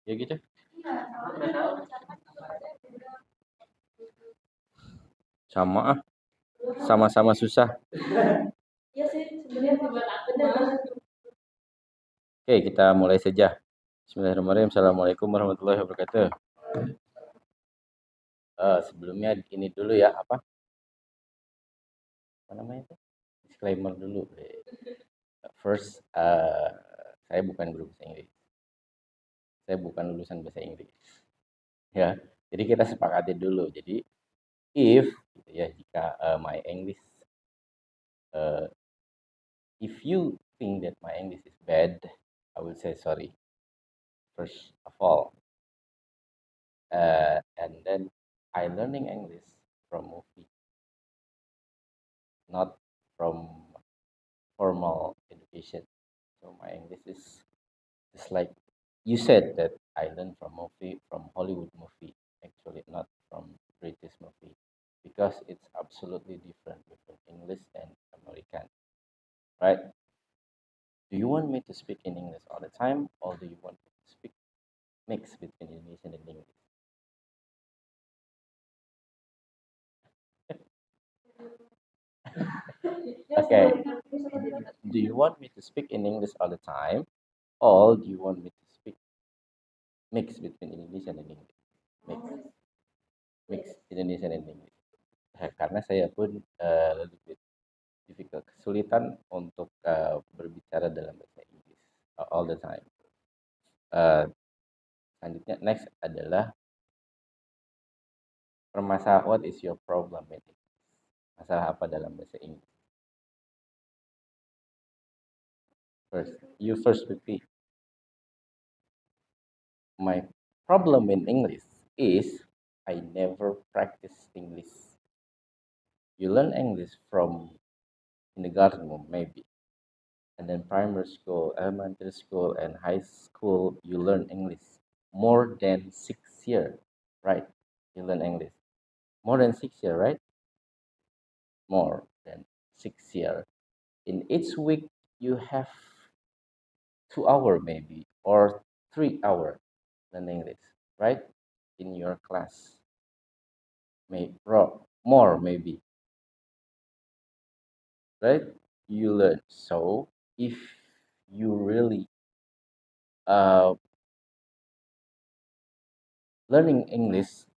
Ya gitu. Sama ah, sama-sama susah. Oke, kita mulai saja. Bismillahirrahmanirrahim. Assalamualaikum warahmatullahi wabarakatuh. Sebelumnya ini dulu ya, apa namanya itu? Disclaimer dulu. First, saya bukan guru bahasa Inggris. Saya bukan lulusan bahasa Inggris. Ya, jadi kita sepakati dulu. Jadi, if gitu ya, jika my English, uh, if you think that my English is bad, I will say sorry. First of all, and then I learning English from movie, not from formal education. So my English is just like you said that I learned from movie, from Hollywood movie, actually not from British movie, because it's absolutely different between English and American, right? Do you want me to speak in English all the time, or do you want me to speak mix between Indonesian and English? Okay. Do you want me to speak in English all the time, or do you want me to speak mix between Indonesian and English? Mix, mix Indonesian and English. Karena saya pun lebih difficult, kesulitan untuk berbicara dalam bahasa Inggris all the time. Selanjutnya next adalah permasalahan, what is your problem with it? Masalah apa dalam bahasa Inggris? You first repeat. My problem in English is I never practice English. You learn English from kindergarten maybe, and then primary school, elementary school, and high school you learn English more than 6 years, right? You learn English more than 6 years, right? More than 6 years. In each week you have 2 hours maybe or 3 hours learn English, right? In your class, maybe more maybe, right? You learn. So if you really uh, learning English,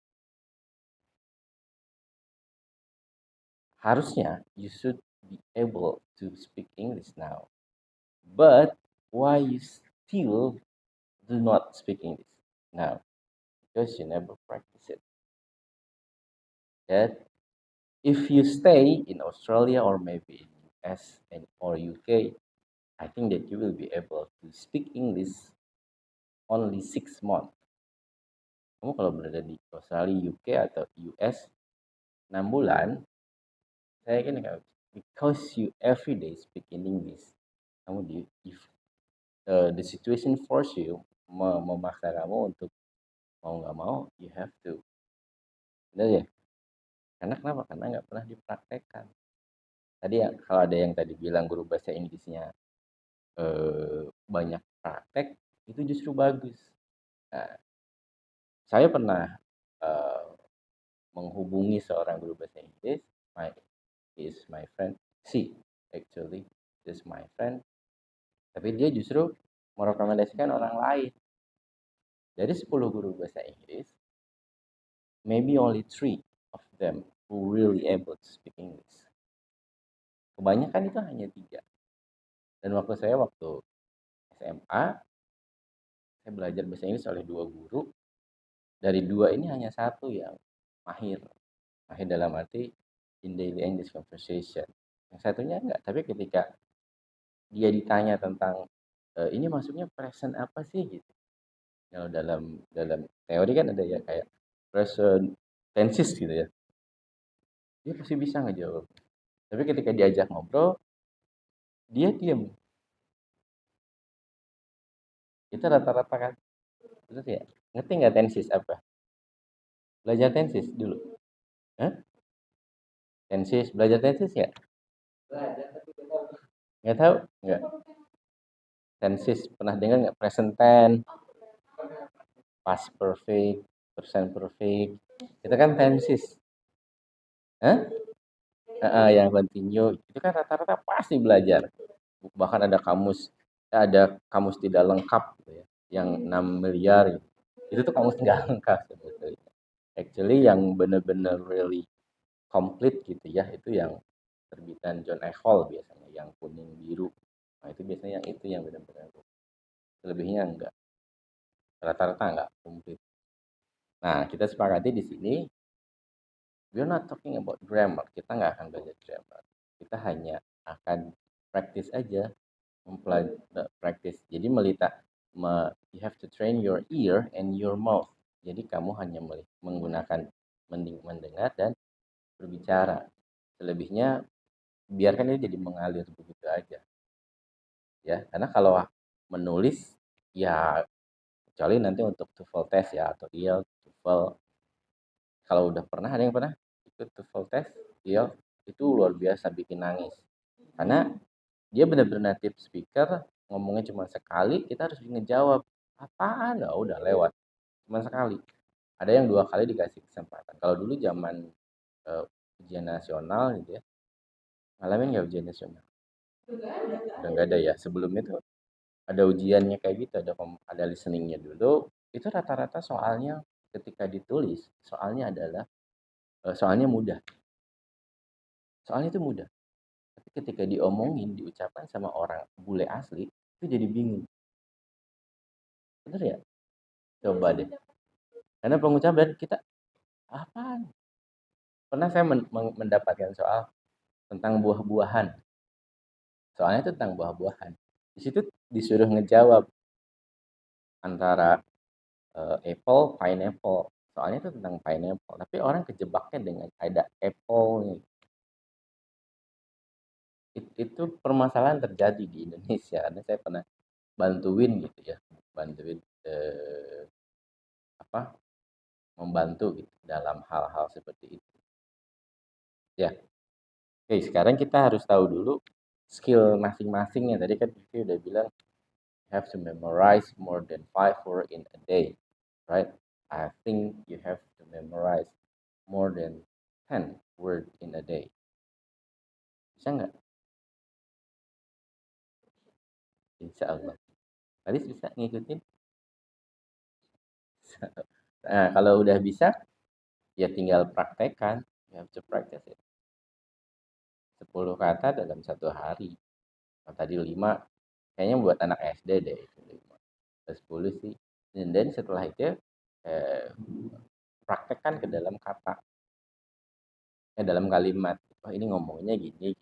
harusnya you should be able to speak English now. But why you still do not speak English now? Because you never practice it. That if you stay in Australia or maybe in US and or UK, I think that you will be able to speak English only 6 months. Kamu kalau berada di Australia, UK atau US 6 bulan, saya kan because you every day speak in English, kamu if the situation force you, memaksa kamu untuk mau nggak mau, you have to. Benar ya? Karena kenapa? Karena nggak pernah dipraktekkan. Tadi ya, kalau ada yang tadi bilang guru bahasa Inggrisnya banyak praktek, itu justru bagus. Nah, saya pernah menghubungi seorang guru bahasa Inggris, is my friend, actually is my friend, tapi dia justru merekomendasikan orang lain. Dari 10 guru bahasa Inggris, maybe only 3 of them who really able to speak English. Kebanyakan itu hanya 3. Dan waktu SMA, saya belajar bahasa Inggris oleh 2 guru. Dari 2 ini hanya 1 yang mahir. Mahir dalam arti in daily English conversation. Yang satunya enggak, tapi ketika dia ditanya tentang ini maksudnya present apa sih gitu. Kalau dalam teori kan ada ya kayak present tenses gitu ya. Dia pasti bisa ngejawab. Tapi ketika diajak ngobrol, dia diam. Itu rata-rata kan. Terus ya, ngerti nggak tenses apa? Belajar tenses dulu. Hah? Tenses, belajar tenses ya? Nggak tahu? Nggak. Tenses, pernah dengar nggak? Present tense. past perfect, present perfect. Itu kan tenses. Hah? Yang continue. Itu kan rata-rata pasti belajar. Bahkan ada kamus tidak lengkap gitu ya, yang 6 miliar gitu. Itu tuh kamus nggak lengkap sebetulnya. Actually yang benar-benar really complete gitu ya, itu yang terbitan John Eckhol biasanya, yang kuning biru. Nah, itu biasanya yang itu yang benar-benar selebihnya enggak, rata-rata enggak komplit. Nah, kita sepakati di sini we're not talking about grammar. Kita nggak akan belajar grammar. Kita hanya akan practice aja, practice. Jadi you have to train your ear and your mouth. Jadi kamu hanya menggunakan mendengar dan berbicara. Selebihnya biarkan ini jadi mengalir begitu aja. Ya, karena kalau menulis ya kecuali nanti untuk TOEFL test ya atau IELTS, TOEFL. Kalau udah pernah, ada yang pernah ikut TOEFL test, IELTS, itu luar biasa bikin nangis. Karena dia benar-benar native speaker, ngomongnya cuma sekali, kita harus ngejawab. Apaan? Oh, udah lewat. Cuma sekali. Ada yang 2 kali dikasih kesempatan. Kalau dulu zaman ujian nasional gitu ya, ngalamin nggak ujian nasional? Udah nggak ada ya. Sebelumnya tuh ada ujiannya kayak gitu, ada listeningnya dulu. Itu rata-rata soalnya ketika ditulis, soalnya mudah. Soalnya itu mudah. Tapi ketika diomongin, diucapkan sama orang bule asli, itu jadi bingung. Bener ya? Coba deh. Karena pengucapan kita, apaan? Pernah saya mendapatkan soal tentang buah-buahan. Soalnya itu tentang buah-buahan. Di situ disuruh ngejawab antara apple, pineapple. Soalnya itu tentang pineapple. Tapi orang kejebaknya dengan ada apple nih. Itu permasalahan terjadi di Indonesia. Karena saya pernah bantuin gitu ya. Bantuin apa membantu gitu dalam hal-hal seperti itu. Ya, oke, sekarang kita harus tahu dulu skill masing-masingnya. Tadi kan Vivi udah bilang have to memorize more than 5 words in a day, right? I think you have to memorize more than 10 words in a day. Bisa nggak? Insya Allah. Tadi bisa ngikutin? Nah, kalau udah bisa, ya tinggal praktekkan. You have to practice it. 10 kata dalam 1 hari. Kalau tadi 5, kayaknya buat anak SD deh itu 5. 10 sih. Dan setelah itu eh, praktekkan ke dalam kata, dalam kalimat. Oh, ini ngomongnya gini,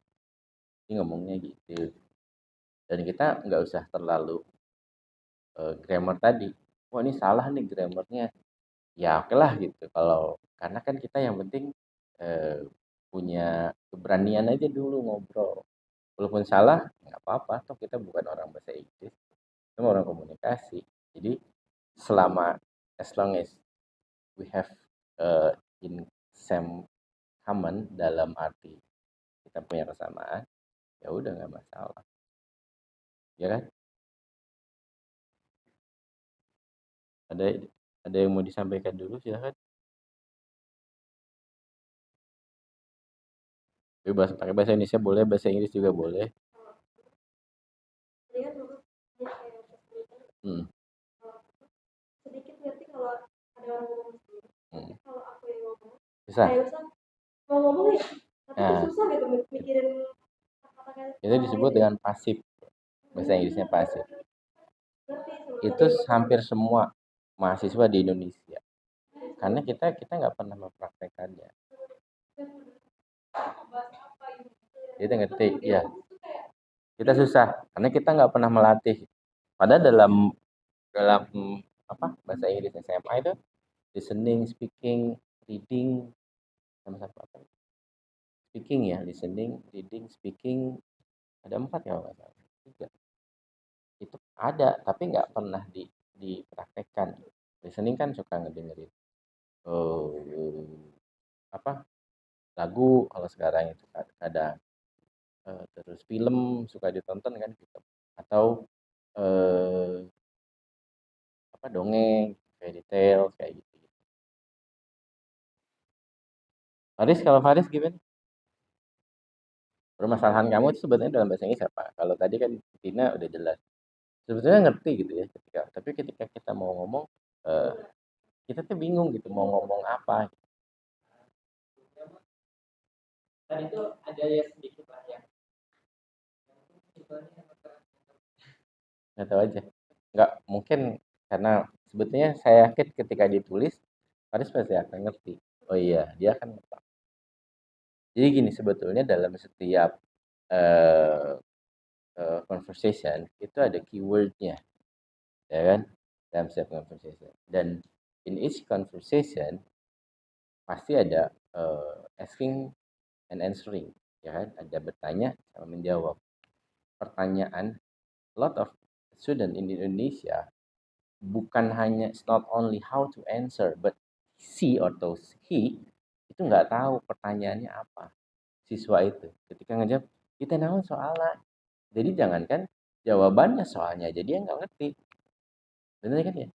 ini ngomongnya gitu. Dan kita nggak usah terlalu grammar tadi. Wah, ini salah nih grammarnya. Ya oke lah gitu. Karena kan kita yang penting eh, punya keberanian aja dulu ngobrol. Walaupun salah nggak apa-apa. Toh kita bukan orang bahasa Inggris, kita orang komunikasi. Jadi selama as long as we have in same common, dalam arti kita punya kesamaan, ya udah nggak masalah, ya kan? Ada ada yang mau disampaikan dulu, silahkan. Bebas pakai bahasa Indonesia boleh, bahasa Inggris juga boleh. Hmm. Sedikit ngerti kalau ada orang ngomong sendiri. Tapi kalau aku yang ngomong, susah. Kayak usah mau ngomong nih, tapi susah gitu mikirin kata-kata. Itu disebut dengan pasif. Bahasa Inggrisnya pasif. Itu hampir semua mahasiswa di Indonesia. Karena kita nggak pernah mempraktekannya. Kita ngetik, ya. Kita susah karena kita nggak pernah melatih. Padahal dalam apa bahasa Inggris SMA itu listening, speaking, reading, sama satu apa? Speaking ya, listening, reading, speaking, ada 4 ya nggak salah. 3. Itu ada tapi nggak pernah dipraktekkan. Listening kan suka ngedengerin oh, apa lagu kalau sekarang itu kadang terus film suka ditonton kan gitu atau eh, apa dongeng. kayak detail kayak gitu. Kalau Faris gimana? Permasalahan kamu itu sebenarnya dalam bahasa Inggris apa? Kalau tadi kan Tina udah jelas. Sebetulnya ngerti gitu ya ketika kita mau ngomong eh, kita tuh bingung gitu mau ngomong apa. Tadi itu ada ya sedikit lah ya. Nggak tahu aja. Nggak mungkin karena sebetulnya saya yakin ketika ditulis Faris pasti akan ngerti. Oh iya, dia kan. Jadi gini sebetulnya dalam setiap eh, conversation itu ada keywordnya, ya kan? Dalam setiap conversation. Dan in each conversation pasti ada asking and answering, ya kan? Ada bertanya sama menjawab. Pertanyaan, a lot of student in Indonesia bukan hanya it's not only how to answer, but she atau he itu nggak tahu pertanyaannya apa. Siswa itu ketika ngejawab kita naon soalnya. Jadi jangankan jawabannya soalnya, jadi dia nggak ngerti. Benar kan ya?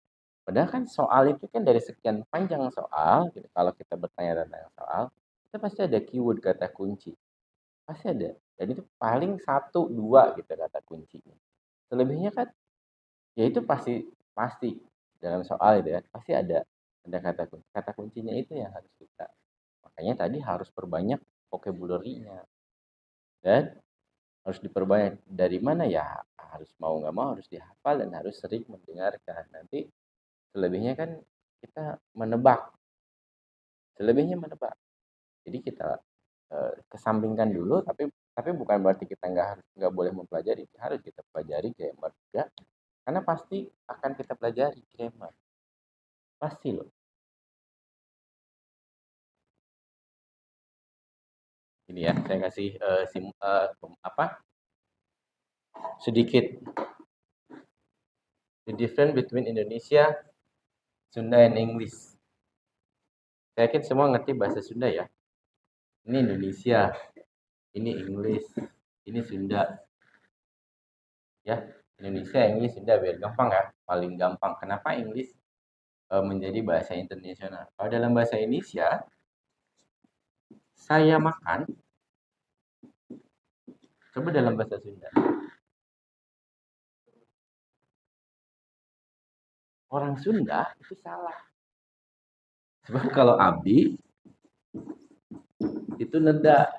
Padahal kan soal itu kan dari sekian panjang soal, gitu. Kalau kita bertanya tentang soal, kita pasti ada keyword kata kunci. Pasti ada. Jadi itu paling satu dua gitu kata kuncinya. Selebihnya kan ya itu pasti pasti dalam soal itu kan pasti ada kata kunci. Kata kuncinya itu yang harus kita. Makanya tadi harus perbanyak vocabulary-nya. Dan harus diperbanyak dari mana ya harus mau nggak mau harus dihafal dan harus sering mendengarkan nanti selebihnya kan kita menebak jadi kita kesampingkan dulu tapi bukan berarti kita nggak boleh mempelajari harus kita pelajari grammar juga karena pasti akan kita pelajari grammar pasti loh ini ya saya kasih apa sedikit the difference between Indonesia Sunda and English. Saya yakin semua ngerti bahasa Sunda ya. Ini Indonesia, ini English, ini Sunda. Ya, Indonesia, English, Sunda biar gampang ya. Paling gampang. Kenapa English menjadi bahasa internasional? Kalau dalam bahasa Indonesia, saya makan. Coba dalam bahasa Sunda. Orang Sunda itu salah. Sebab kalau Abi itu neda.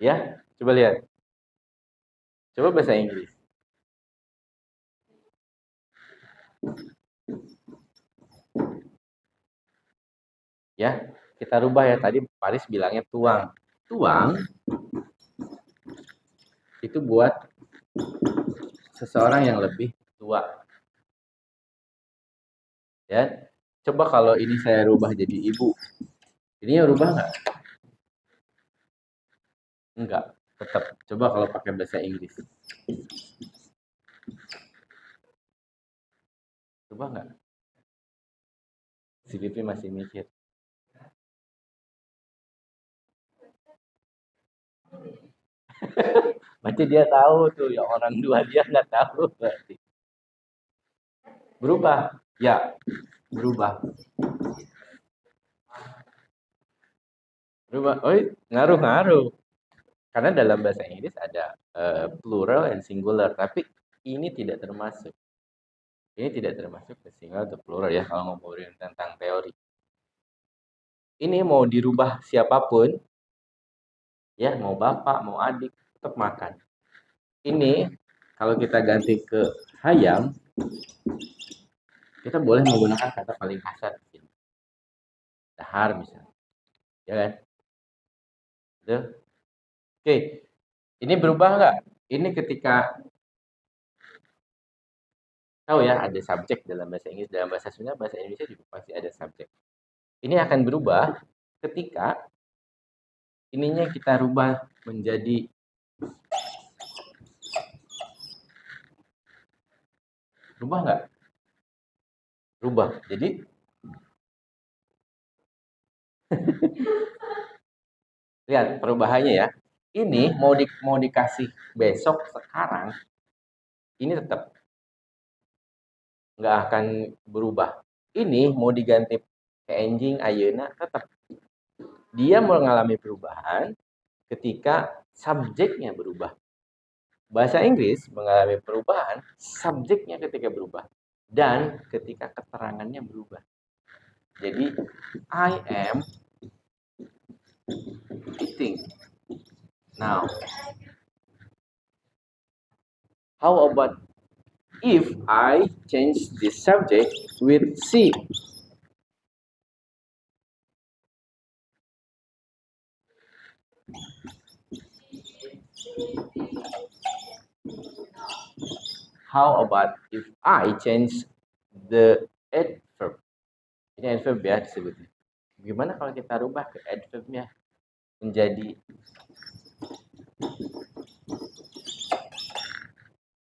Ya, coba lihat. Coba bahasa Inggris. Ya, kita rubah ya. Tadi Paris bilangnya tuang. Tuang itu buat seseorang yang lebih tua. Ya, coba kalau ini saya rubah jadi ibu. Ini rubah nggak? Enggak, tetap. Coba kalau pakai bahasa Inggris. Coba nggak? Si Pipi masih mikir. Berarti dia tahu tuh, yang orang dua dia nggak tahu berarti. Berubah? Ya, berubah. Berubah. Oh, ngaruh-ngaruh. Karena dalam bahasa Inggris ada plural and singular, tapi ini tidak termasuk. Ini tidak termasuk ke singular atau plural ya kalau ngomongin tentang teori. Ini mau dirubah siapapun, ya mau bapak, mau adik, tetap makan. Ini kalau kita ganti ke hayam, kita boleh menggunakan kata paling kasar. Dahar misalnya. Ya kan? Tuh. Oke. Ini berubah nggak? Ini ketika tahu ya ada subjek dalam bahasa Inggris, dalam bahasa Sunda, bahasa Indonesia juga pasti ada subjek. Ini akan berubah ketika ininya kita rubah menjadi rubah nggak? Rubah. Jadi lihat perubahannya ya. Ini mau dikasih besok sekarang, ini tetap nggak akan berubah. Ini mau diganti ke enjing, ayeuna, tetap dia mengalami perubahan ketika subjeknya berubah. Bahasa Inggris mengalami perubahan subjeknya ketika berubah dan ketika keterangannya berubah. Jadi I am eating. Now, how about if I change the subject with she? How about if I change the adverb? Ini adverb ya disebutnya. Gimana kalau kita rubah ke adverbnya menjadi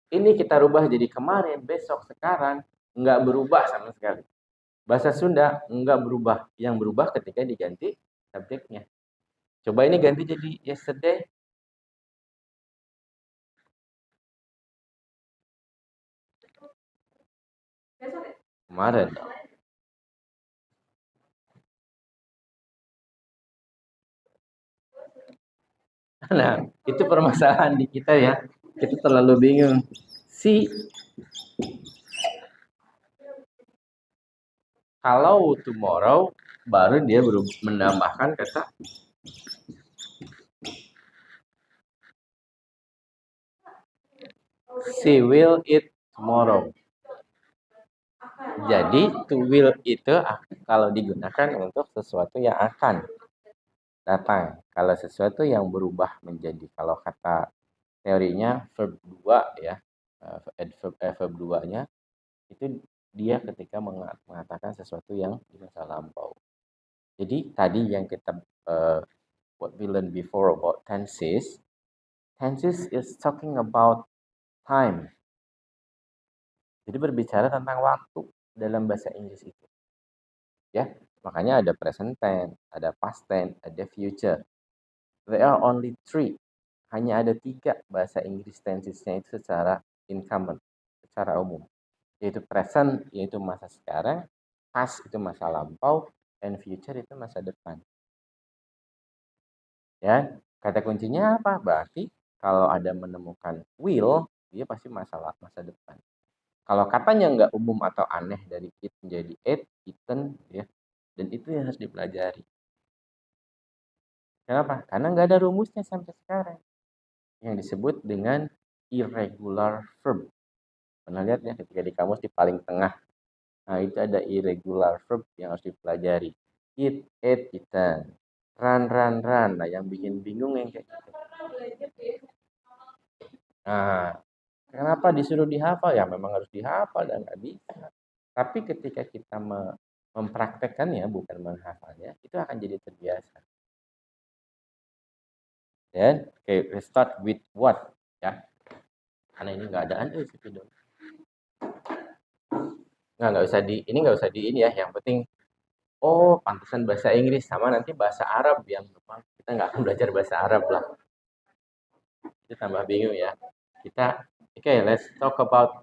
ini, kita rubah jadi kemarin, besok, sekarang, nggak berubah sama sekali. Bahasa Sunda nggak berubah, yang berubah ketika diganti subjeknya. Coba ini ganti jadi yesterday. Kemarin. Nah, itu permasalahan di kita ya. Kita terlalu bingung. Si, kalau tomorrow, baru dia menambahkan kata she will eat tomorrow. Jadi to will itu kalau digunakan untuk sesuatu yang akan datang. Kalau sesuatu yang berubah menjadi, kalau kata teorinya verb 2 ya, verb 2-nya itu dia ketika mengatakan sesuatu yang di masa lampau. Jadi tadi yang kita what we learned before about tenses, tenses is talking about time. Jadi berbicara tentang waktu dalam bahasa Inggris itu. Ya, makanya ada present tense, ada past tense, ada future. There are only three. Hanya ada 3 bahasa Inggris tensesnya itu secara incumbent, secara umum. Yaitu present, yaitu masa sekarang, past itu masa lampau, and future itu masa depan. Ya, kata kuncinya apa? Berarti kalau ada menemukan will, dia pasti masa depan. Kalau katanya nggak umum atau aneh dari it menjadi it, eaten, ya, dan itu yang harus dipelajari. Kenapa? Karena nggak ada rumusnya sampai sekarang. Yang disebut dengan irregular verb. Pernah lihat ya ketika di kamus di paling tengah. Nah, itu ada irregular verb yang harus dipelajari. Eat, ate, eaten. Run, run, run. Nah, yang bikin bingung yang kayak gitu. Nah, kenapa disuruh dihafal? Ya memang harus dihafal dan nggak bisa. Tapi ketika kita mempraktekkannya, bukan menghafalnya, itu akan jadi terbiasa. Dan okay, let's start with what, ya. Karena ini nggak adaan tuh situ dong. Nggak usah di ini, nggak usah di ini ya. Yang penting, oh pantesan bahasa Inggris sama nanti bahasa Arab yang kita nggak akan belajar bahasa Arab lah. Itu tambah bingung ya. Kita, okay, let's talk about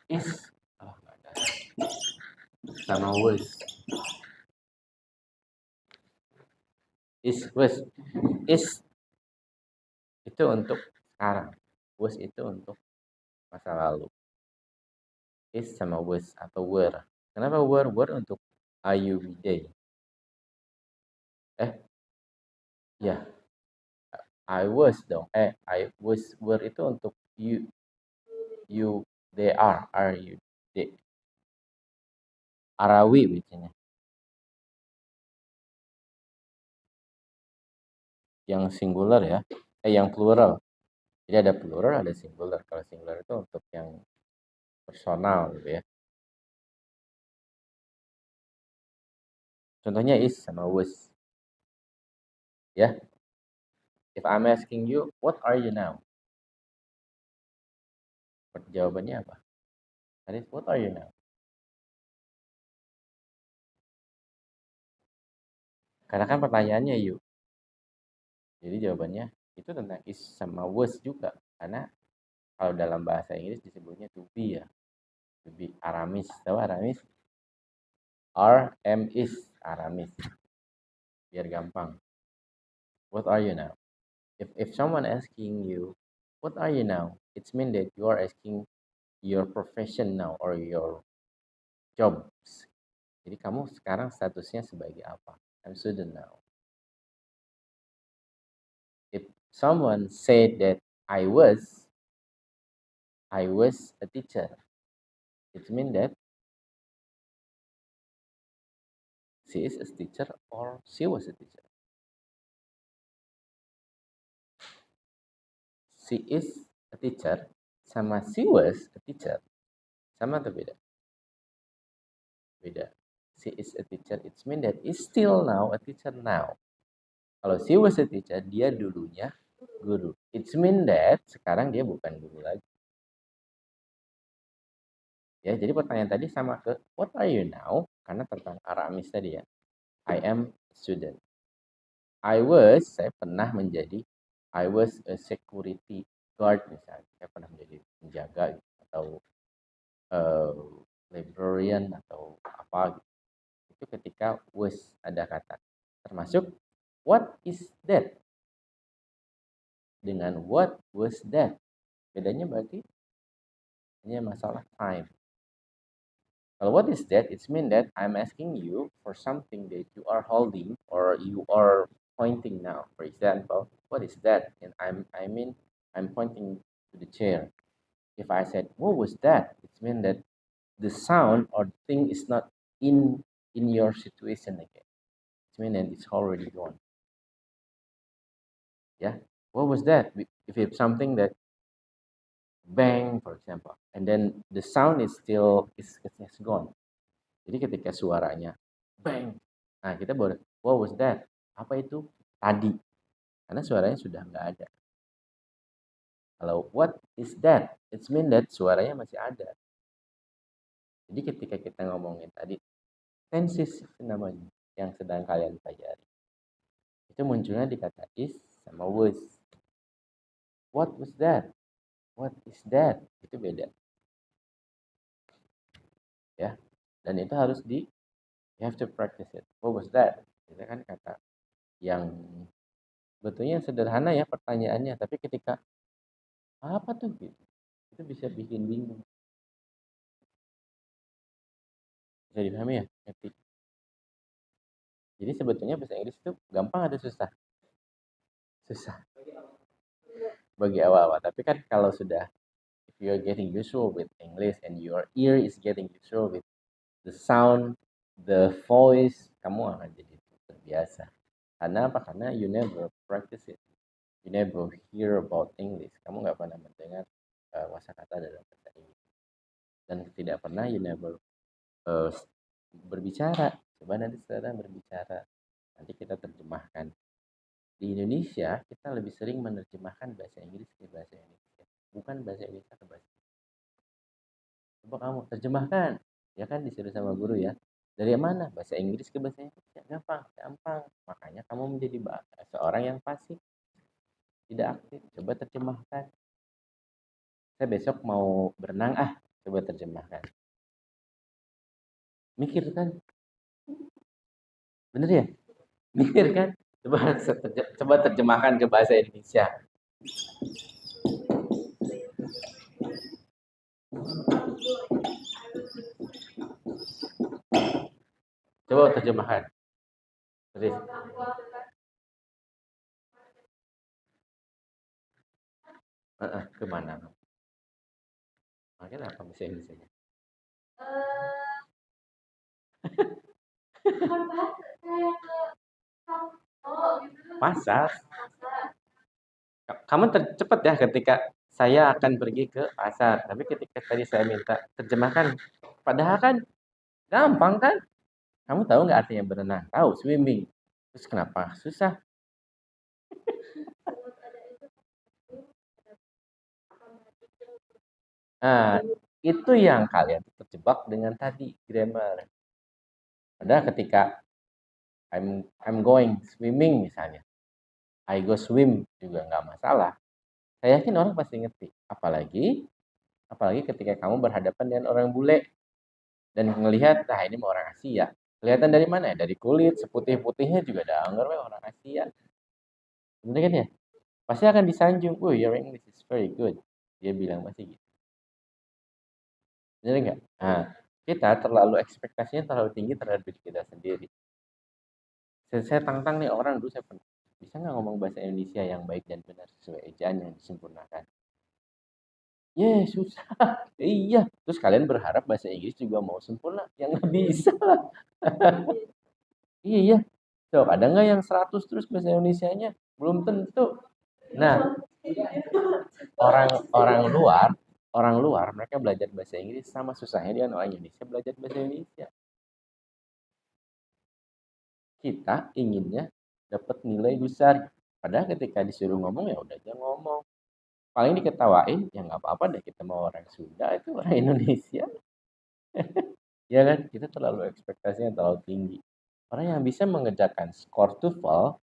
is. Oh, nggak ada. Sama was. Is itu untuk sekarang, was itu untuk masa lalu. Is sama was atau were. Kenapa were? Were untuk are you day. Ya, I was dong. I was, were itu untuk you they are you they. Arawi biasanya. Yang singular ya. Yang plural. Jadi ada plural, ada singular. Kalau singular itu untuk yang personal gitu ya. Contohnya is sama was. Ya. If I'm asking you, what are you now? Jawabannya apa? Tadi, what are you now? Karena kan pertanyaannya you. Jadi jawabannya itu tentang is sama was juga. Karena kalau dalam bahasa Inggris disebutnya to be ya. Lebih Aramis, tahu Aramis? RM is Aramis. Biar gampang. What are you now? If someone asking you, what are you now? It's mean that you are asking your profession now or your jobs. Jadi kamu sekarang statusnya sebagai apa? I'm student now. If someone said that I was a teacher, it means that she is a teacher or she was a teacher. She is a teacher sama she was a teacher. Sama atau beda? Beda. She is a teacher, it means that is still now a teacher now. Kalau she was a teacher, dia dulunya guru. It means that sekarang dia bukan guru lagi. Ya, jadi pertanyaan tadi sama ke what are you now? Karena tentang Aramis tadi ya. I am a student. Saya pernah menjadi I was a security guard misalnya. Saya pernah menjadi penjaga gitu, atau librarian atau apa gitu. Itu ketika was ada kata. Termasuk what is that? Dengan what was that? Bedanya berarti hanya masalah time. Well, what is that? It's mean that I'm asking you for something that you are holding or you are pointing now. For example, what is that? And I'm pointing to the chair. If I said, what was that? It's mean that the sound or thing is not in your situation again. It's mean that it's already gone. Yeah. What was that? If it's something that bang, for example, and then the sound is still it's gone. Jadi ketika suaranya bang, nah kita baru what was that? Apa itu? Tadi. Karena suaranya sudah nggak ada. Kalau what is that? It's mean that suaranya masih ada. Jadi ketika kita ngomongin tadi tenses namanya yang sedang kalian pelajari. Itu munculnya di kata is sama was. What was that? What is that? Itu beda. Ya. Dan itu harus you have to practice it. What was that? Itu kan kata yang betulnya sederhana ya pertanyaannya, tapi ketika apa tuh gitu, itu bisa bikin bingung. Bisa dipahami ya? Ngerti. Jadi sebetulnya bahasa Inggris itu gampang atau susah? Susah bagi awal-awal. Tapi kan kalau sudah if you are getting usual with English and your ear is getting usual with the sound, the voice, kamu akan jadi terbiasa. Karena apa? Karena you never practice it. You never hear about English. Kamu nggak pernah mendengar kosakata dalam bahasa Inggris. Dan tidak pernah you never berbicara. Coba nanti sekarang berbicara. Nanti kita terjemahkan. Di Indonesia, kita lebih sering menerjemahkan bahasa Inggris ke bahasa Indonesia. Bukan bahasa Indonesia ke bahasa Inggris. Coba kamu terjemahkan. Ya kan disuruh sama guru ya. Dari mana? Bahasa Inggris ke bahasa Indonesia. Gampang, gampang. Makanya kamu menjadi seorang yang pasif. Tidak aktif. Coba terjemahkan. Saya besok mau berenang, coba terjemahkan. Mikir kan? Bener ya? Mikir kan? Coba terjemahkan ke bahasa Indonesia. Coba terjemahkan. Terus. Kemana? Makanya apa bahasa Indonesia? Pasar. Kamu cepat ya ketika saya akan pergi ke pasar. Tapi ketika tadi saya minta terjemahkan, padahal kan gampang kan? Kamu tahu nggak artinya berenang? Tahu, swimming. Terus kenapa susah? Nah, itu yang kalian terjebak dengan tadi grammar. Padahal ketika I'm going swimming misalnya, I go swim juga nggak masalah. Saya yakin orang pasti ngerti. Apalagi Apalagi ketika kamu berhadapan dengan orang bule dan ngelihat, nah ini mau orang Asia. Kelihatan dari mana ya? Dari kulit, seputih-putihnya juga ada anggar orang Asia. Bener kan ya? Pasti akan disanjung. Oh, your English is very good. Dia bilang pasti gitu. Bener nggak? Nah, kita terlalu ekspektasinya terlalu tinggi terhadap diri kita sendiri. Saya tantang nih orang dulu saya pernah. Bisa nggak ngomong bahasa Indonesia yang baik dan benar sesuai ejaan yang disempurnakan? Susah. Iya. Terus kalian berharap bahasa Inggris juga mau sempurna? Yang nggak bisa. Iya. So, ada nggak yang 100 terus bahasa Indonesianya? Belum tentu. Nah, orang orang luar mereka belajar bahasa Inggris sama susahnya dengan orang Indonesia belajar bahasa Indonesia. Kita inginnya dapat nilai besar. Padahal ketika disuruh ngomong ya udah aja ngomong. Paling diketawain ya nggak apa-apa deh kita mau orang Sunda itu orang Indonesia. Ya kan? Kita terlalu ekspektasinya terlalu tinggi. Orang yang bisa mengerjakan skor TOEFL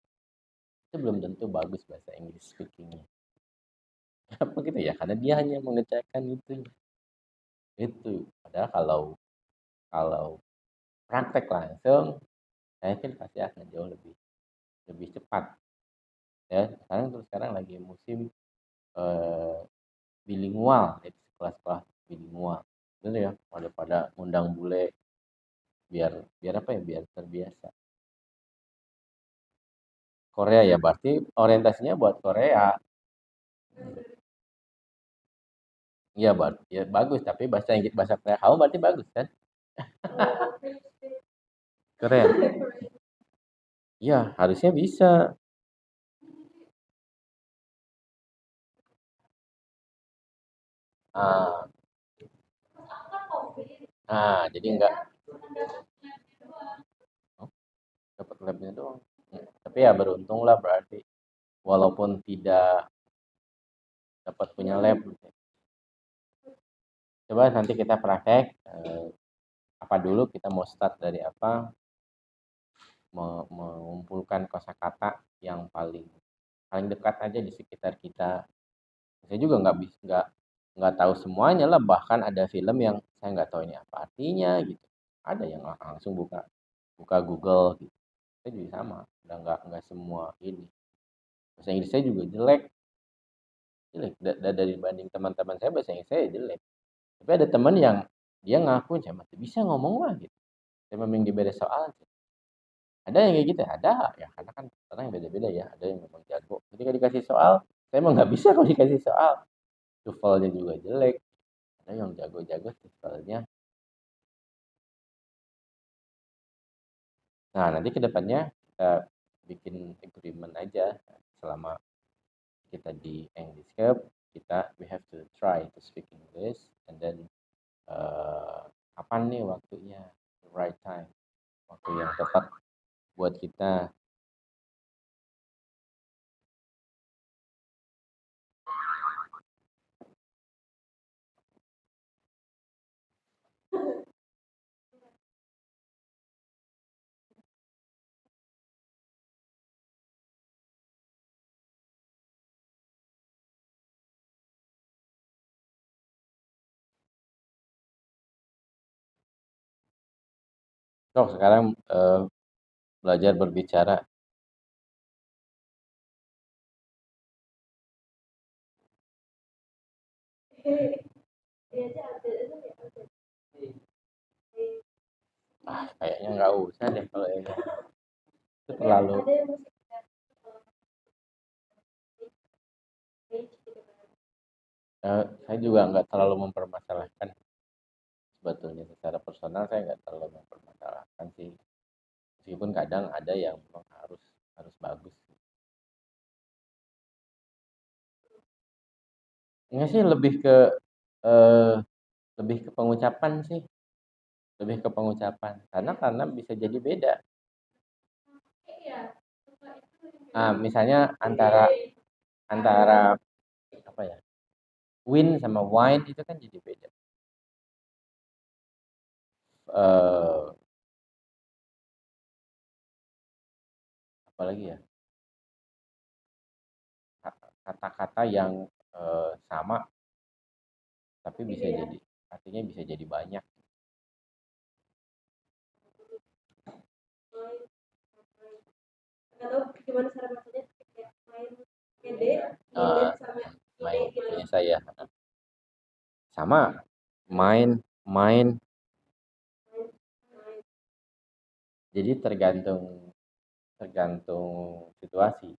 itu belum tentu bagus bahasa Inggris speakingnya. Kenapa gitu ya? Karena dia hanya mengerjakan itu. Itu. Padahal kalau kalau praktek langsung, saya yakin pasti akan jauh lebih lebih cepat. Ya, sekarang lagi musim eh, bilingual, itu kelas-kelas bilingual. Bener ya, pada undang bule biar biar apa ya? Biar terbiasa. Korea ya, berarti orientasinya buat Korea. Iya, ya bagus, tapi bahasa Inggris bahasa Korea kamu berarti bagus kan? Keren. Iya, harusnya bisa. Ah, jadi enggak oh, dapat labnya doang. Tapi ya beruntung lah berarti walaupun tidak dapat punya lab. Coba nanti kita praktek apa dulu kita mau start dari apa mengumpulkan kosakata yang paling paling dekat aja di sekitar kita. Saya juga nggak bisa nggak tahu semuanya lah, bahkan ada film yang saya nggak tahu ini apa artinya gitu. Ada yang langsung buka buka Google gitu. Saya juga sama, udah nggak semua ini. Bahasa Inggris saya juga jelek, jelek dari banding teman-teman saya bahasa Inggris saya jelek. Tapi ada teman yang dia ngaku saya masih bisa ngomong lah gitu. Saya memang diberi soal. Ada yang kayak gitu, ada ya karena kan orang yang beda-beda ya. Ada yang memang jago. Ketika dikasih soal, saya emang nggak bisa kalau dikasih soal. TOEFL-nya juga jelek. Ada yang jago-jago TOEFL-nya. Nah, nanti ke depannya kita bikin agreement aja selama kita di English Cup, we have to try to speak English and then kapan nih waktunya, the right time, waktu yang tepat buat kita. So, sekarang belajar berbicara. Kayaknya nggak usah deh kalau ini. Itu terlalu. Saya juga nggak terlalu mempermasalahkan sebetulnya secara personal saya nggak terlalu mempermasalahkan sih meskipun kadang ada yang memang harus harus bagus. Enggak sih eh, lebih ke pengucapan sih, lebih ke pengucapan karena bisa jadi beda. Misalnya antara antara apa ya, win sama wine itu kan jadi beda. eh Apalagi ya, kata-kata yang sama tapi bisa jadi artinya bisa jadi banyak. Ah, main saya sama main jadi tergantung tergantung situasi.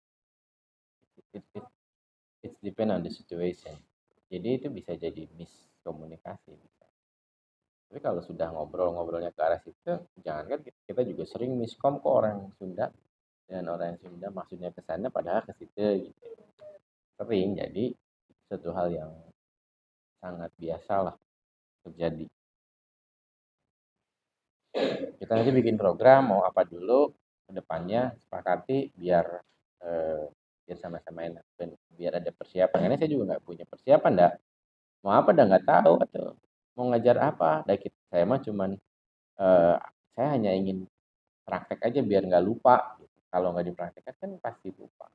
It it's depend on the situation. Jadi itu bisa jadi miskomunikasi. Tapi kalau sudah ngobrolnya ke arah situ, jangankan kita juga sering miskom ke orang Sunda dan orang yang Sunda maksudnya ke sana padahal ke situ gitu. Sering jadi satu hal yang sangat biasa lah terjadi. Kita nanti bikin program mau apa dulu ke depannya sepakati eh, biar sama-sama enak dan biar ada persiapan. Karena saya juga nggak punya persiapan, dah. Mau apa dah nggak tahu atau mau ngajar apa. Saya mah cuman eh, saya hanya ingin praktek aja biar nggak lupa. Kalau nggak dipraktekkan kan pasti lupa.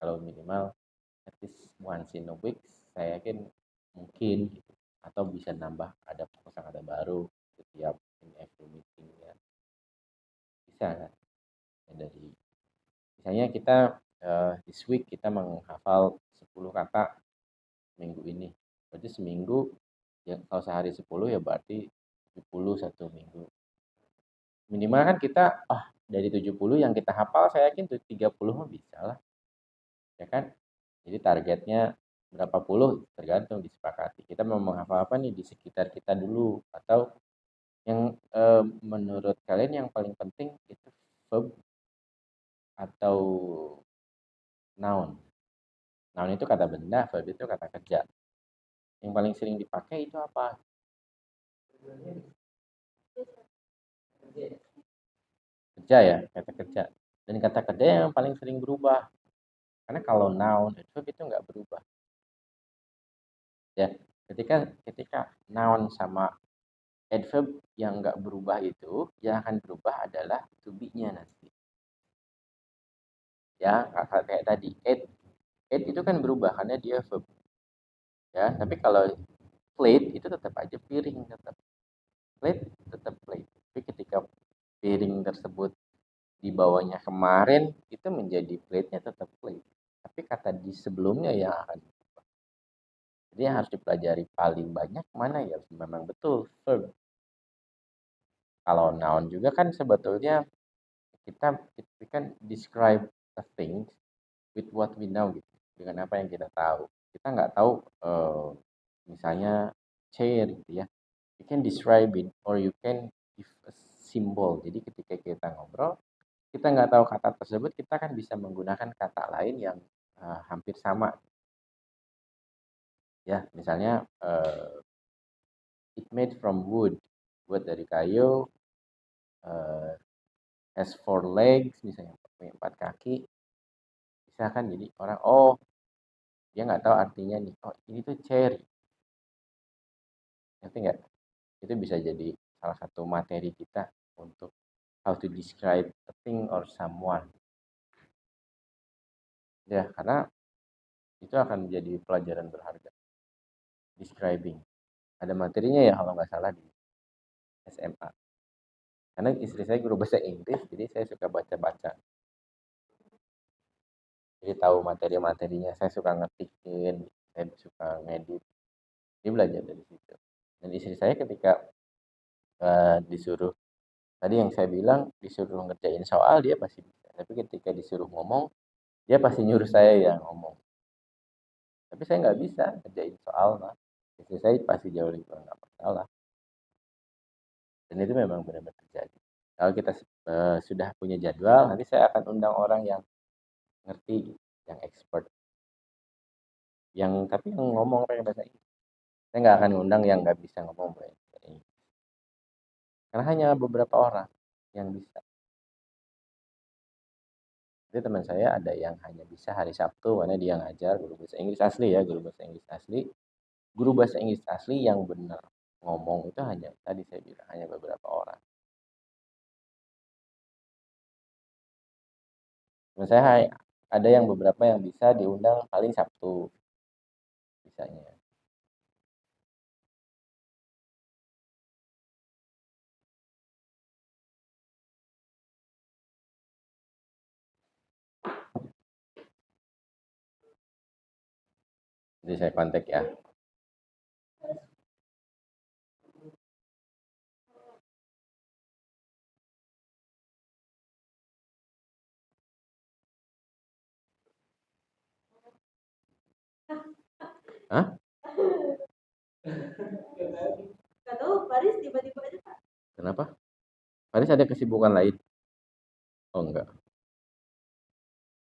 Kalau minimal at least once in a week saya yakin mungkin gitu. Atau bisa nambah ada kosakata baru setiap in every meeting ya. Bisa kan? Ya, dari misalnya kita this week kita menghafal 10 kata minggu ini. Berarti seminggu ya kalau sehari 10 ya berarti 70 satu minggu. Minimal kan kita dari 70 yang kita hafal saya yakin tuh 30 mah bisa lah. Ya kan? Jadi targetnya berapa puluh tergantung disepakati. Kita mau menghafal apa nih di sekitar kita dulu atau yang menurut kalian yang paling penting itu verb atau noun. Noun itu kata benda, verb itu kata kerja. Yang paling sering dipakai itu apa? Kerja ya, kata kerja. Dan kata kerja yang paling sering berubah. Karena kalau noun, verb itu nggak berubah. Ya, ketika ketika noun sama adverb yang nggak berubah itu, yang akan berubah adalah to be-nya nanti. Ya, kayak tadi, ate itu kan berubah karena dia verb. Ya, tapi kalau plate itu tetap aja piring tetap. Plate tetap plate. Tapi ketika piring tersebut di bawahnya kemarin itu menjadi plate-nya tetap plate. Tapi kata di sebelumnya yang akan berubah. Jadi yang harus dipelajari paling banyak mana ya memang betul verb. Kalau noun juga kan sebetulnya kita kita kan describe a thing with what we know gitu dengan apa yang kita tahu. Kita nggak tahu misalnya chair gitu ya, you can describe it or you can give a symbol. Jadi ketika kita ngobrol kita nggak tahu kata tersebut, kita kan bisa menggunakan kata lain yang hampir sama ya. Misalnya it made from wood, buat dari kayu, uh, has four legs misalnya, punya 4 kaki. Bisa kan jadi orang dia nggak tahu artinya nih, ini tuh cherry, ngerti nggak? Itu bisa jadi salah satu materi kita untuk how to describe a thing or someone. Ya, karena itu akan menjadi pelajaran berharga. Describing. Ada materinya ya kalau nggak salah di SMA. Karena istri saya guru bahasa Inggris, jadi saya suka baca-baca. Jadi tahu materi-materinya, saya suka ngetikin, saya suka ngedit. Dia belajar dari situ. Dan istri saya ketika disuruh tadi yang saya bilang disuruh ngerjain soal dia pasti bisa. Tapi ketika disuruh ngomong, dia pasti nyuruh saya yang ngomong. Tapi saya nggak bisa ngerjain soal mah. Istri saya pasti jauh lebih nggak masalah. Dan itu memang benar-benar terjadi. Kalau kita sudah punya jadwal, nanti saya akan undang orang yang ngerti, yang expert, yang tapi yang ngomong pakai bahasa Inggris. Saya nggak akan undang yang nggak bisa ngomong pakai bahasa Inggris. Karena hanya beberapa orang yang bisa. Jadi teman saya ada yang hanya bisa hari Sabtu karena dia ngajar guru bahasa Inggris asli ya, guru bahasa Inggris asli. Guru bahasa Inggris asli yang benar ngomong itu hanya tadi saya bilang hanya beberapa orang. Teman saya ada yang beberapa yang bisa diundang paling Sabtu bisanya. Jadi saya kontak ya. Hah? Gak tahu, Faris tiba-tiba aja Pak. Kenapa? Faris ada kesibukan lain? Oh enggak.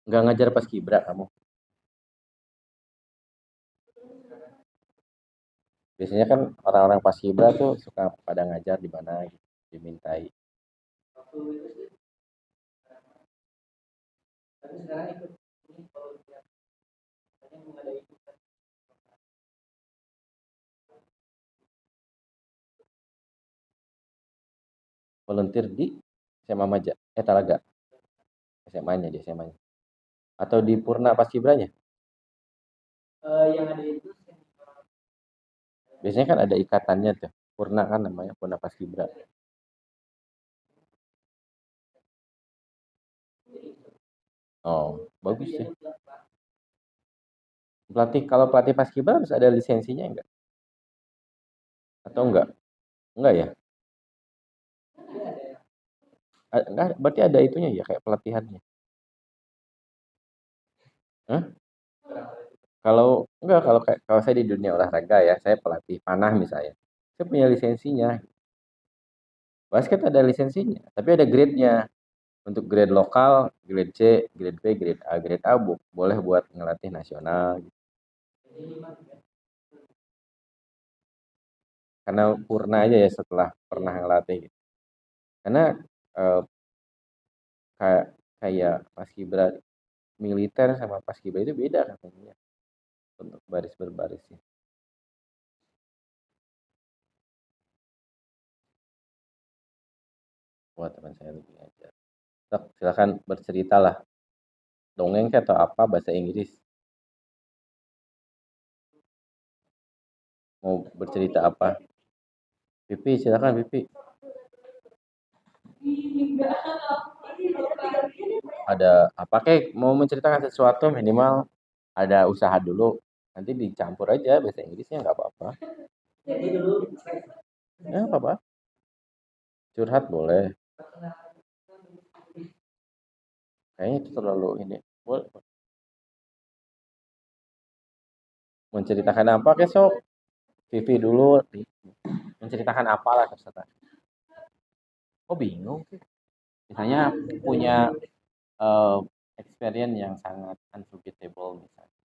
Enggak ngajar pas kibra kamu? Biasanya kan orang-orang pas kibra tuh suka pada ngajar di mana gitu, dimintai. Tapi sekarang ikut ini kalau katanya mau ada ikut volunteer di SMA Maja, Talaga, SMA-nya di SMA-nya. Atau di Purna Paskibranya? Yang ada itu biasanya kan ada ikatannya tuh. Purna kan namanya, Purna Paskibra. Oh, bagus sih. Pelatih kalau pelatih Paskibra harus ada lisensinya enggak? Atau enggak? Enggak ya? Enggak, berarti ada itunya ya kayak pelatihannya. Hah? Kalau enggak, kalau saya di dunia olahraga ya, saya pelatih panah misalnya. Saya punya lisensinya. Basket ada lisensinya, tapi ada grade-nya. Untuk grade lokal, grade C, grade B, grade A. Grade A boleh buat ngelatih nasional gitu. Karena purna aja ya setelah pernah ngelatih gitu. Karena eh, kayak kayak paskibra militer sama paskibra itu beda katanya untuk baris berbarisnya. Wah teman saya lebih aja. Silakan bercerita lah. Dongeng kayak atau apa bahasa Inggris. Mau bercerita apa? Pipi silakan Pipi. Ada apa kek mau menceritakan sesuatu minimal ada usaha dulu. Nanti dicampur aja bahasa Inggrisnya nggak apa-apa. Jadi dulu ya apa-apa. Curhat boleh. Kayaknya itu terlalu ini. Boleh. Menceritakan apa kek sok? Pipi dulu. Menceritakan apa lah terserah. Oh bingung sih. Misalnya punya eh, experience yang sangat unforgettable misalnya.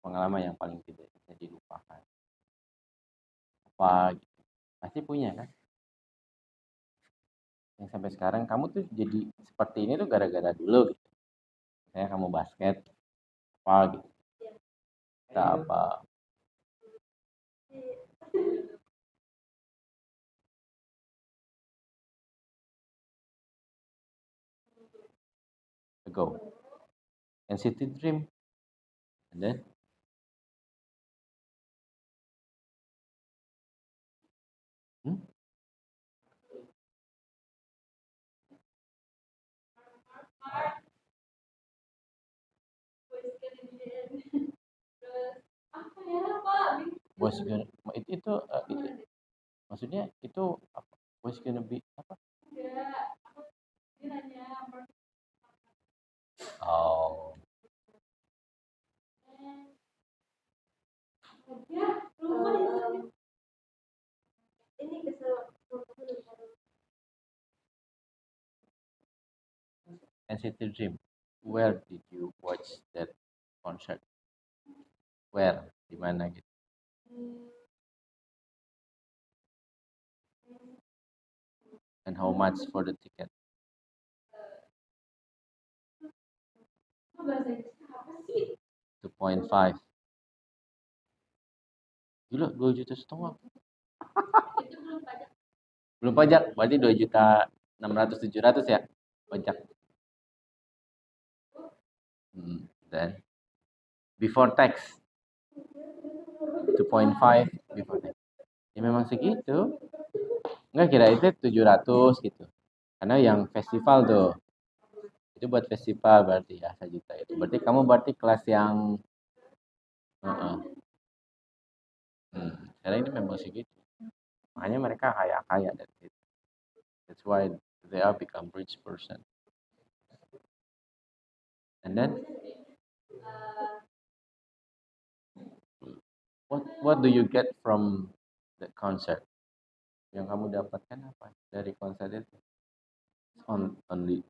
Pengalaman yang paling tidak bisa dilupakan. Apa gitu. Pasti punya kan? Yang sampai sekarang kamu tuh jadi seperti ini tuh gara-gara dulu gitu. Misalnya kamu basket apa gitu. Kita apa ago. NCT Dream. And then hmm? Boys gonna itu maksudnya itu apa? Boys gonna be apa? Oh, NCT Dream. Where did you watch that concert? Where? Di mana gitu? And how much for the ticket? 2.5. Gila, 2,5 juta. Belum pajak, berarti 2,600.000 700 ya pajak. Then before tax 2.5 before tax. Ya memang segitu. Enggak kira itu 700 gitu. Karena yang festival tuh itu buat festival berarti ya 1 juta itu. Berarti kamu berarti kelas yang Heeh. Sekarang ini memang segitu. Makanya mereka kaya-kaya dari situ. That's why they are become rich person. And then what do you get from the concert? Yang kamu dapatkan apa dari konser itu? Only.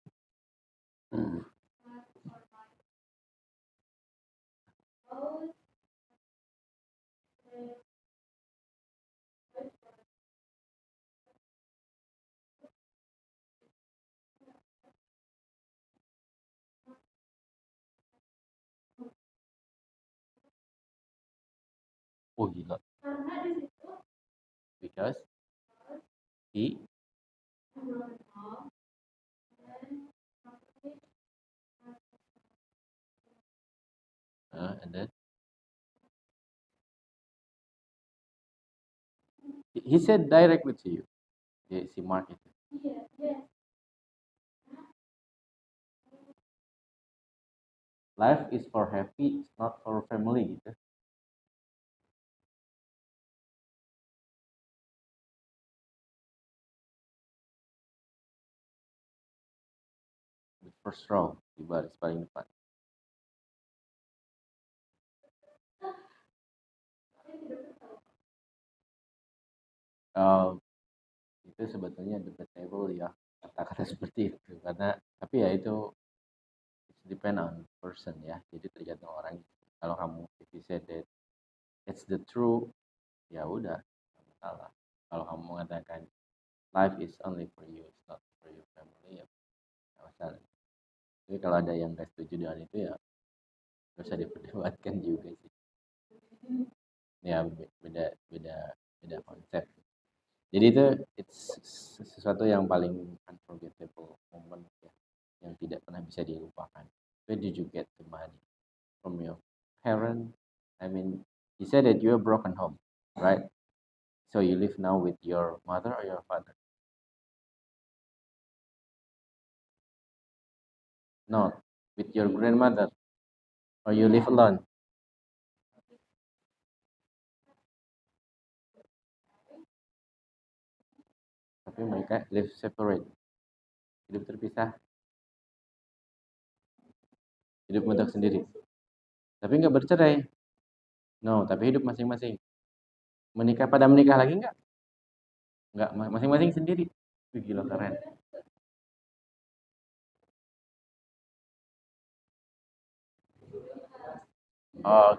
Oh gila. Because he and then he said directly to you. Si Mark itu. Life is for happy, it's not for family gitu. The first row di baris paling depan. Uh, itu sebetulnya debatable ya kata-kata seperti itu karena tapi ya itu it depend on person ya jadi tergantung orang kalau kamu if you said that it's the true ya udah nggak masalah kalau kamu mengatakan life is only for you it's not for your family ya nggak masalah jadi kalau ada yang nggak setuju dengan itu ya nggak usah diperdebatkan juga sih ya beda beda beda konsep jadi itu it's sesuatu yang paling unforgettable moment ya yang tidak pernah bisa dilupakan. Where did you get the money from your parent? I mean, you said that you're broken home, right? So you live now with your mother or your father? No, with your grandmother, or you live alone? Tapi mereka live separate, hidup terpisah, hidup mentok sendiri. Tapi nggak bercerai. No, tapi hidup masing-masing. Menikah pada menikah lagi nggak? Nggak, masing-masing sendiri. Wih, gila keren. Oh,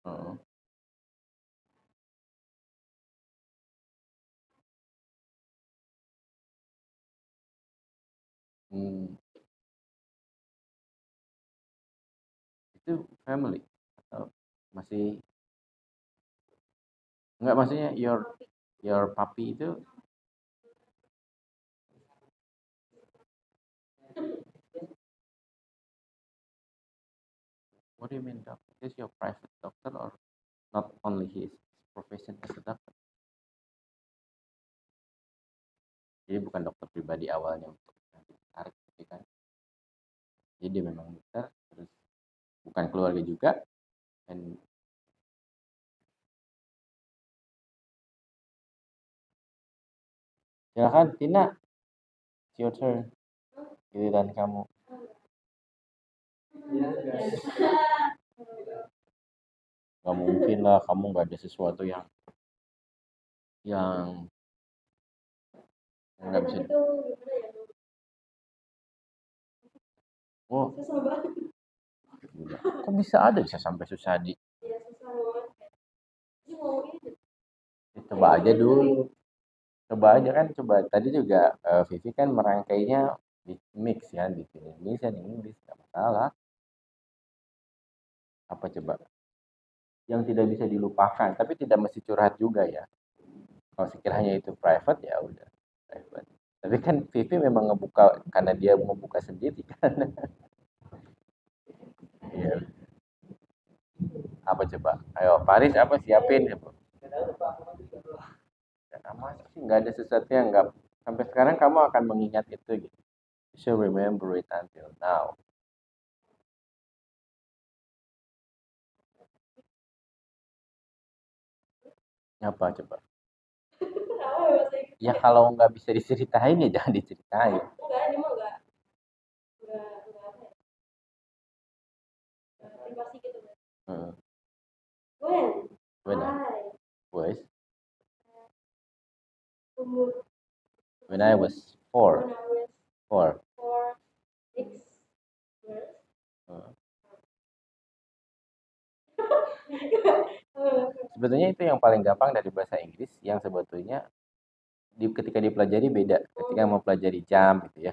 oh. Hmm, itu family atau masih nggak maksudnya your puppy itu what do you mean doctor? Is your private doctor or not only his profession as a doctor? Jadi bukan dokter pribadi awalnya untuk nanti tarik gitu kan. Jadi dia memang dokter terus bukan keluarga juga dan silakan Tina, it's your turn. Giliran kamu. Gak mungkin lah kamu nggak ada sesuatu yang nggak bisa. Oh, gila. Kok bisa ada bisa sampai susah di. Ya, coba aja dulu. Coba aja kan coba tadi juga Vivi kan merangkainya di mix ya bikin Indonesia dan Inggris nggak masalah apa coba yang tidak bisa dilupakan tapi tidak mesti curhat juga ya kalau sekiranya itu private ya udah private tapi kan Vivi memang ngebuka karena dia membuka sendiri kan iya Apa coba? Ayo, Paris apa siapin? Coba. Ya, masa sih nggak ada sesuatu yang nggak sampai sekarang kamu akan mengingat itu gitu. You should remember it until now. Apa coba? Ya kalau nggak bisa diceritain ya jangan diceritain. Enggak, ini mah enggak apa ya? Privasi gitu. Hmm. When I was when I was four. Four. Hmm. Sebetulnya itu yang paling gampang dari bahasa Inggris yang sebetulnya ketika dipelajari beda ketika mempelajari jam gitu ya.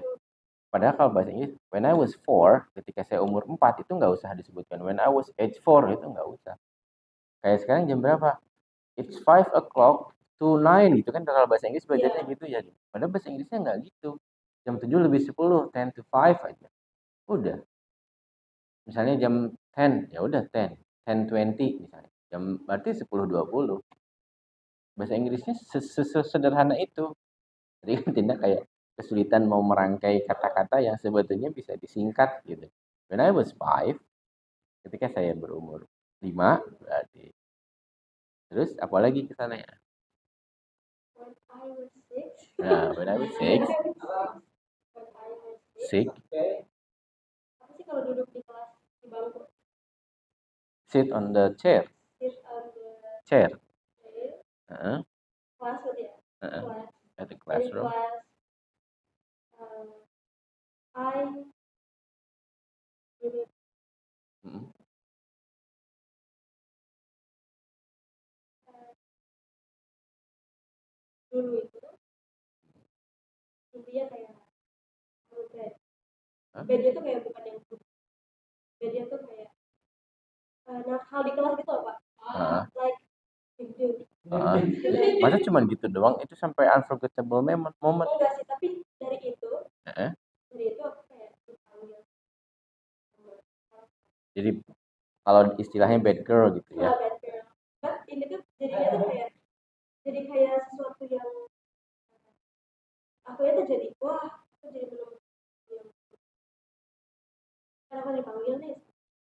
Padahal kalau bahasa Inggris, when I was four, ketika saya umur 4 itu nggak usah disebutkan. When I was age 4 itu nggak usah. Kayak sekarang jam berapa? It's 5 o'clock to 9 gitu kan. Kalau bahasa Inggris belajarnya gitu ya. Padahal bahasa Inggrisnya nggak gitu. Jam 7 lebih 10, 10 to 5 aja. Udah. Misalnya jam 10, ya udah 10, 10:20 misalnya. Jam berarti 10:20. Bahasa Inggrisnya sesederhana itu. Jadi kan tidak kayak kesulitan mau merangkai kata-kata yang sebetulnya bisa disingkat gitu. When I was five, ketika saya berumur 5 berarti. Terus apalagi ke sana ya? Nah, when I was six, sit on the chair. Chair. Uh-huh. Uh-huh. At the classroom. Mm-mm. Hah? Heeh. Heeh. Masa cuma gitu doang? Itu sampai unforgettable moment. Heeh. Jadi kalau istilahnya bad girl gitu ya.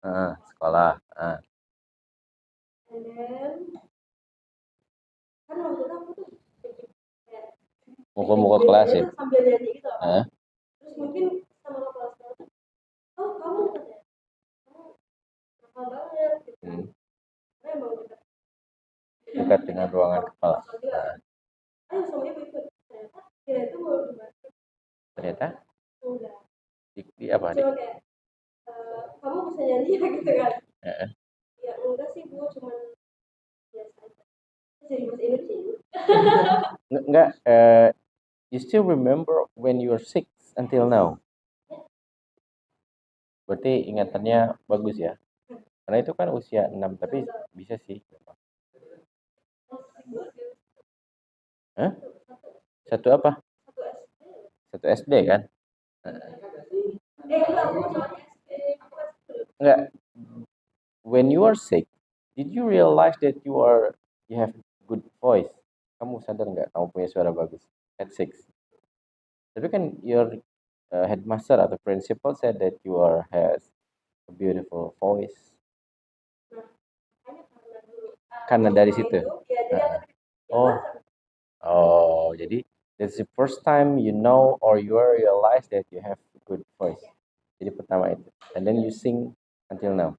Heeh, sekolah. Heeh. Muka-muka kelas ya. Heeh. Hmm. Dekat dengan ruangan kepala. Nah, ternyata di apa? Heeh. Enggak, you still remember when you were 6 until now. Berarti ingatannya bagus ya. Karena itu kan usia 6 tapi bisa sih. Hah? Satu apa? Satu SD kan? Enggak. When you are sick, did you realize that you have good voice? Kamu sadar nggak kamu punya suara bagus at 6? Tapi kan your headmaster atau principal said that has a beautiful voice. Karena dari situ. Nah, oh, oh, jadi that's the first time you know or you realize that you have good voice. Jadi pertama itu, and then you sing until now.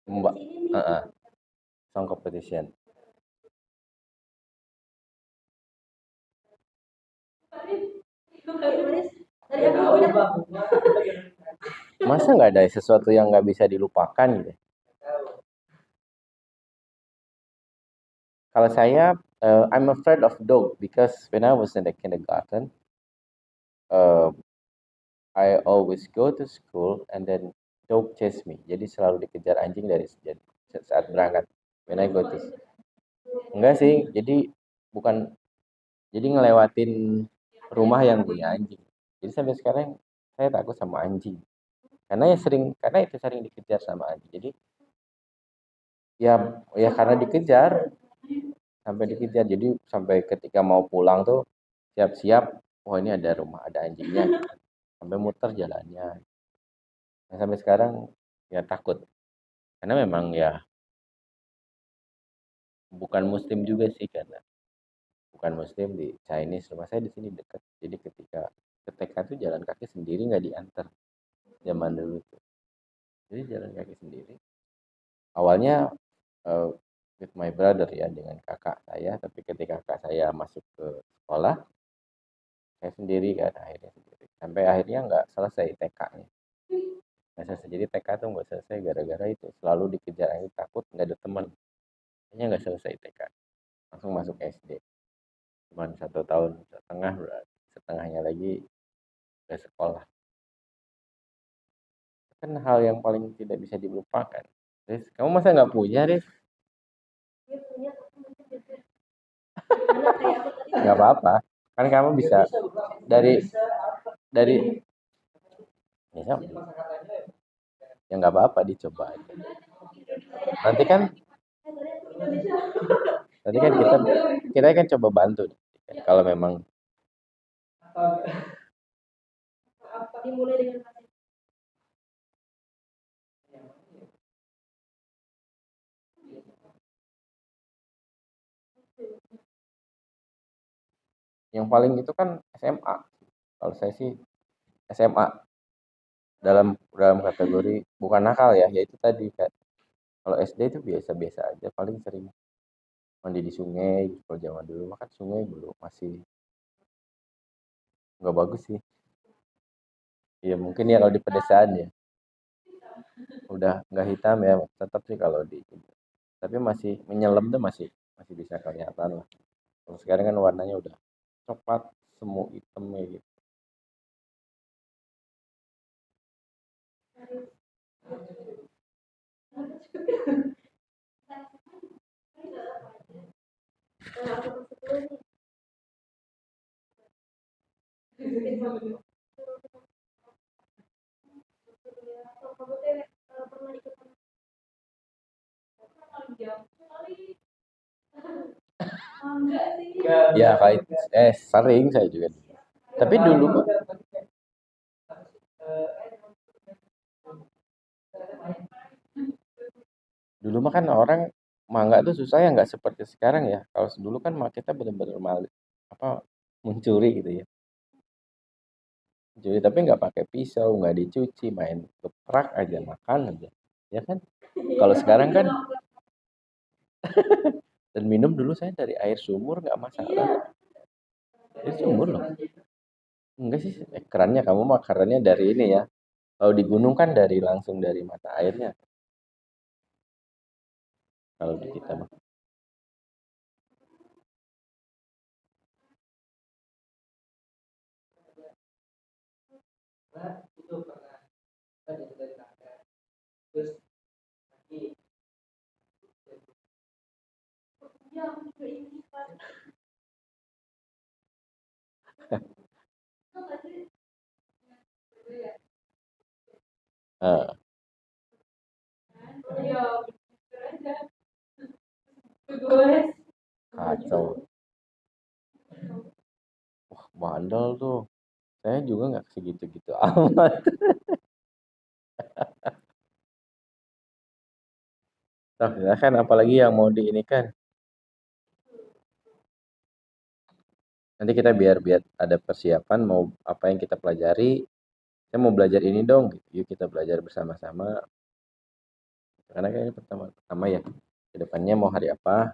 Mbak, song competition. Masa nggak ada sesuatu yang nggak bisa dilupakan gitu? Kalau saya, I'm afraid of dog because when I was in the kindergarten, uh, I always go to school and then dog chase me. Jadi selalu dikejar anjing dari saat berangkat. When I go to Enggak sih, bukan jadi ngelewatin rumah yang punya anjing. Jadi sampai sekarang saya takut sama anjing. Karena itu sering dikejar sama anjing. Jadi ya ya karena dikejar sampai dikejar. Jadi sampai ketika mau pulang tuh siap-siap, oh ini ada rumah ada anjingnya gitu. Sampai muter jalannya. Nah, sampai sekarang ya takut. Karena memang ya bukan muslim juga sih karena bukan muslim di Chinese rumah saya di sini dekat. Jadi ketika ke TK tuh jalan kaki sendiri nggak diantar zaman dulu tuh. Jadi jalan kaki sendiri. Awalnya uh, with my brother ya dengan kakak saya, tapi ketika kakak saya masuk ke sekolah, saya sendiri kan akhirnya sendiri. Sampai akhirnya nggak selesai TK-nya. Nggak selesai. Jadi TK tuh nggak selesai gara-gara itu selalu dikejar aja takut nggak ada teman. Akhirnya nggak selesai TK. Langsung masuk SD. Cuman 1 tahun setengah berarti setengahnya lagi ke sekolah. Kan hal yang paling tidak bisa dilupakan. Riz, kamu masa nggak punya, Riz? Nggak apa-apa. Kan kamu bisa dari dari ya, ya nggak apa-apa dicoba aja. Nanti kan nanti kan kita kan coba bantu nih. Kalau memang yang paling itu kan SMA. Kalau saya sih SMA dalam dalam kategori bukan nakal ya, yaitu tadi kan. Kalau SD itu biasa-biasa aja, paling sering mandi di sungai. Kalau zaman dulu mah kan sungai belum masih nggak bagus sih. Ya mungkin ya kalau di pedesaan ya udah nggak hitam ya, tetap sih kalau di tapi masih menyelam tuh masih masih bisa kelihatan lah. Kalau sekarang kan warnanya udah coklat semu hitam kayak gitu. Ya kayak sering saya juga. Tapi dulu mah kan orang mangga tuh susah ya nggak seperti sekarang ya. Kalau dulu kan kita benar-benar apa mencuri gitu ya. Mencuri tapi nggak pakai pisau, nggak dicuci, main geprak aja makan aja. Ya kan? Kalau sekarang kan dan minum dulu saya dari air sumur nggak masalah. Air sumur loh. Enggak sih, kerannya kamu mah kerannya dari ini ya. Kalau di gunung kan dari langsung dari mata airnya. Kalau di kita mah. Eh, kacau. Wah, bandel tuh. Saya juga nggak segitu-gitu amat. Nah, ya kan apalagi yang mau di ini kan. Nanti kita biar biar ada persiapan mau apa yang kita pelajari. Saya mau belajar ini dong. Gitu. Yuk kita belajar bersama-sama. Karena kan ini pertama ya. Kedepannya mau hari apa?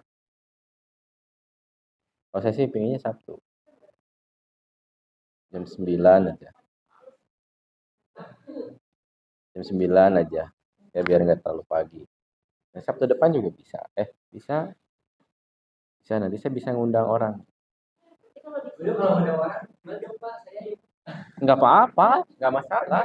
Kalau saya sih pengennya Sabtu. Jam 9 aja. Jam 9 aja. Ya biar nggak terlalu pagi. Nah, Sabtu depan juga bisa. Bisa. Bisa. Nanti saya bisa ngundang orang. Nggak apa-apa. Nggak masalah.